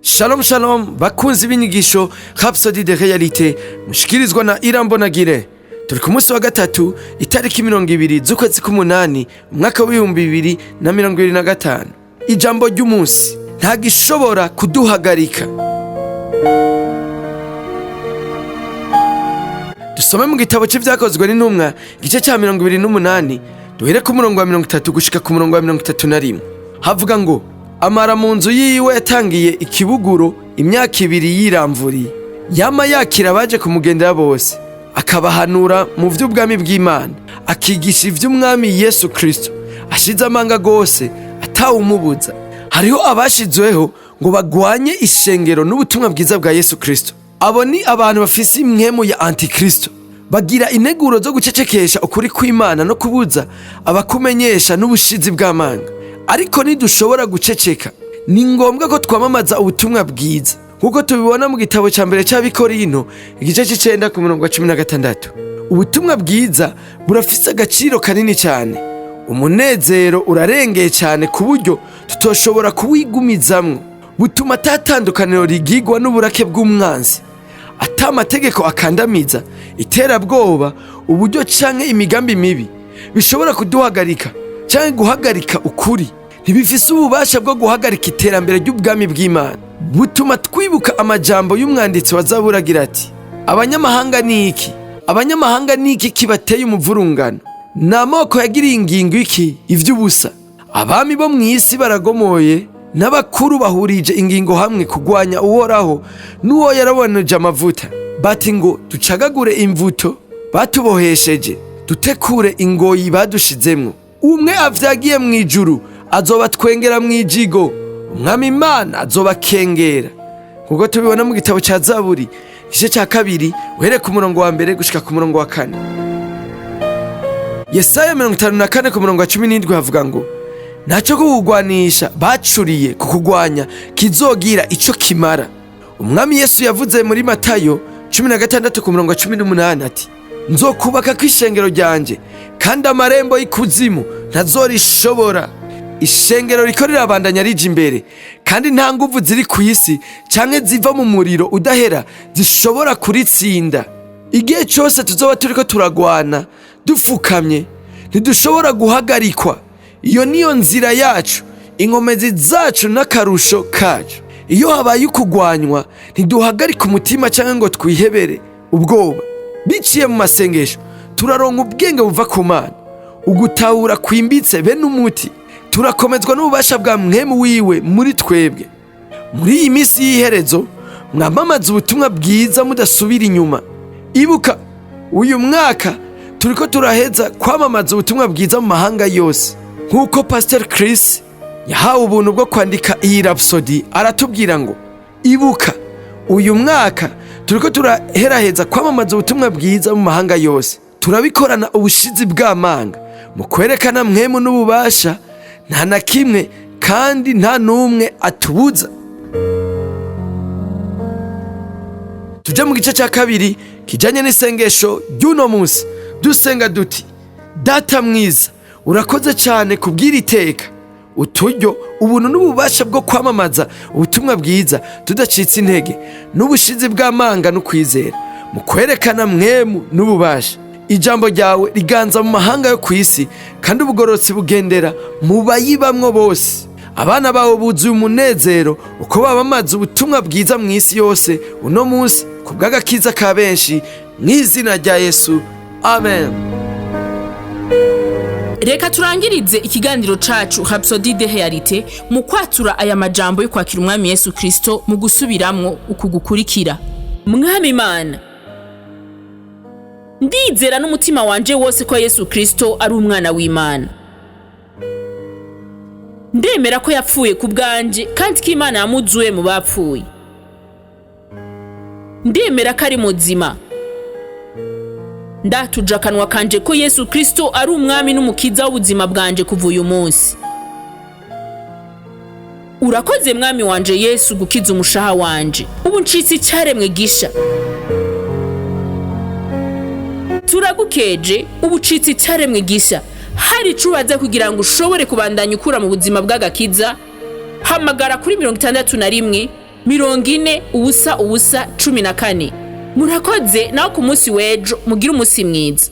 Shalom shalom bakunzi b'inyigisho Rhapsodie de réalités mushikirizwa na Irambonagire. Turi ku munsi wa gatatu itariki 20 z'ukwezi k'umunani umwaka w'2025. Ijambo ry'umunsi nta gishobora kuduhagarika. Dusome mu gitabo c'ivyakozwe n'intumwa igice ca 28 duhere ku murongo wa 30 gushika ku murongo wa 31. Havuga ngo amara mu nzu yiwe yatangiye ikibuguro imyaka 2 yiramvuriye, yama yakira abaje kumugendera bose, akabahanura mu vy'ubwami bw'Imana, akigisha ivy'umwami Yesu Kristo, ashize amanga gose atawumubuza. Hariho abashizweho ngo bagwanye ishengero n'ubutumwa bwiza bwa Yesu Kristo. Abo ni abantu bafise imwemu ya antikristo, bagira integuro zo gucecekesha ukuri kw'Imana no kubuza abakumenyesha n'ubushizi bw'amanga. Ariko nidushobora guceceka, ni ngombwa ko twamamaza ubutumwa bwiza, kuko tubibona mu gitabo ca mbere c'Abikorinto igice c'9 ku murongo wa 16. Ubutumwa bwiza burafise agaciro kanini cyane, umunezero urarengeye cyane ku buryo tutoshobora kuwigumizamwo. Butuma atatandukaniro rigigwa n'uburake bw'umwanzi, ata amategeko akandamiza, iterabwoba, uburyo canke imigambi mibi bishobora kuduhagarika canke guhagarika ukuri. Ntibifise ububasha bwo guhagarika iterambere ry'ubwami bw'Imana. Butuma twibuka amajambo y'umwanditsi wa Zaburi agira ati, abanyamahanga niki? Abanyamahanga niki kibateye umuvurungano? N'amoko yagiriye ingingo iki ivy'ubusa? Abami bo mw'isi baragomoye, n'abakuru bahurije ingingo hamwe kugwanya Uhoraho n'uwo yaraboneje amavuta. Bati ngo ducagagure imvuto batubohesheje, dutekure ingoyi badushizemwo. Umwe avyagiye mw'ijuru azobatwengera mw'ijigo, umwami Imana azobakengera. Kuko tubibona mu gitabo ca Zaburi igice ca 2 uhere ku murongo wa 1 gushika ku murongo wa 4. Yesaya 54 ku murongo wa 17 havuga ngo, naco kugwanisha bacuriye kukugwanya kizogira ico kimara. Umwami Yesu yavuze muri Matayo 16 ku murongo wa 18 ati, nzokubaka kw'ishengero ryanje kandi amarembo y'ikuzimu ntazorishobora. Ishengero riko rirabandanya rija imbere, kandi nta nguvu ziri ku isi canke ziva mu muriro udahera zishobora kuritsinda. Igihe cyose tuzoba turiko turagwana dufukamye, ntidushobora guhagarikwa. Iyo niyo nzira yacu, inkomezi zacu n'akarusho kacu. Iyo habaye ukugwanywa, ntiduhagarika umutima canke ngo twihebere ubwoba. Biciye mu masengesho turaronka ubwenge buva ku Mana, ugutahura kwimbitse be n'umuti. Turakomezwa n'ububasha bwa mwemu wiwe muri twebwe. Muri iyi minsi y'iherezo, mwamamaza ubutumwa bwiza mudasubira inyuma. Ibuka, uyu mwaka turiko turaheza kwamamaza ubutumwa bwiza mu mahanga yose. Nk'uko Pastor Chris yahawe ubuntu bwo kwandika iyi Rhapsodie, aratubwira ngo, ibuka, uyu mwaka turiko turaheraheza kwamamaza ubutumwa bwiza mu mahanga yose. Turabikorana ubushizi bw'amanga mu kwerekana mwemu n'ububasha, nta na kimwe kandi nta n'umwe atubuza. Tujya mu gice cya 2 kijanye n'isengesho ry'uno munsi, dusenga duti, Data mwiza, urakoze cyane kubwira iteka, uturyo, ubuntu n'ububasha bwo kwamamaza ubutumwa bwiza tudacitse intege, n'ubushizi bw'amanga no kwizera mu kwerekana mwemu n'ububasha. Ijambo ryawe riganza mu mahanga yo kw'isi, kandi ubugororotsi bugendera mu bayibamwo bose. Abana bawe buzuye umunezero uko bamamaza ubutumwa bwiza mw'isi yose uno munsi, kubw'agakiza ka benshi, mw'izina rya Yesu, amen. Reka turangirize ikiganiro cacu Rhapsodie de réalités mu kwatura aya majambo yo kwakira umwami Yesu Kristo mu gusubiramwo ukugukurikira. Mwami Imana, ndizera n'umutima wanje wose ko Yesu Kristo ari umwana w'Imana. Ndemera ko yapfuye ku bwanje kandi ko Imana yamuzuye mu bapfuye. Ndemera ko ari muzima. Ndatuja akanwa kanje ko Yesu Kristo ari umwami n'umukiza w'ubuzima bwanje kuva uyu munsi. Urakoze mwami wanje Yesu gukiza umushaha wanje, ubu ncitse icyaremwe gisha. turagukeje ubucitsi icyaremwe gisha hari icubaza kugira ngo ushobore kubandanya ukura mu buzima bw'agakiza, hamagara kuri 61 40 ubusa ubusa 14. Murakoze naho ku munsi w'ejo mugira umunsi mwiza.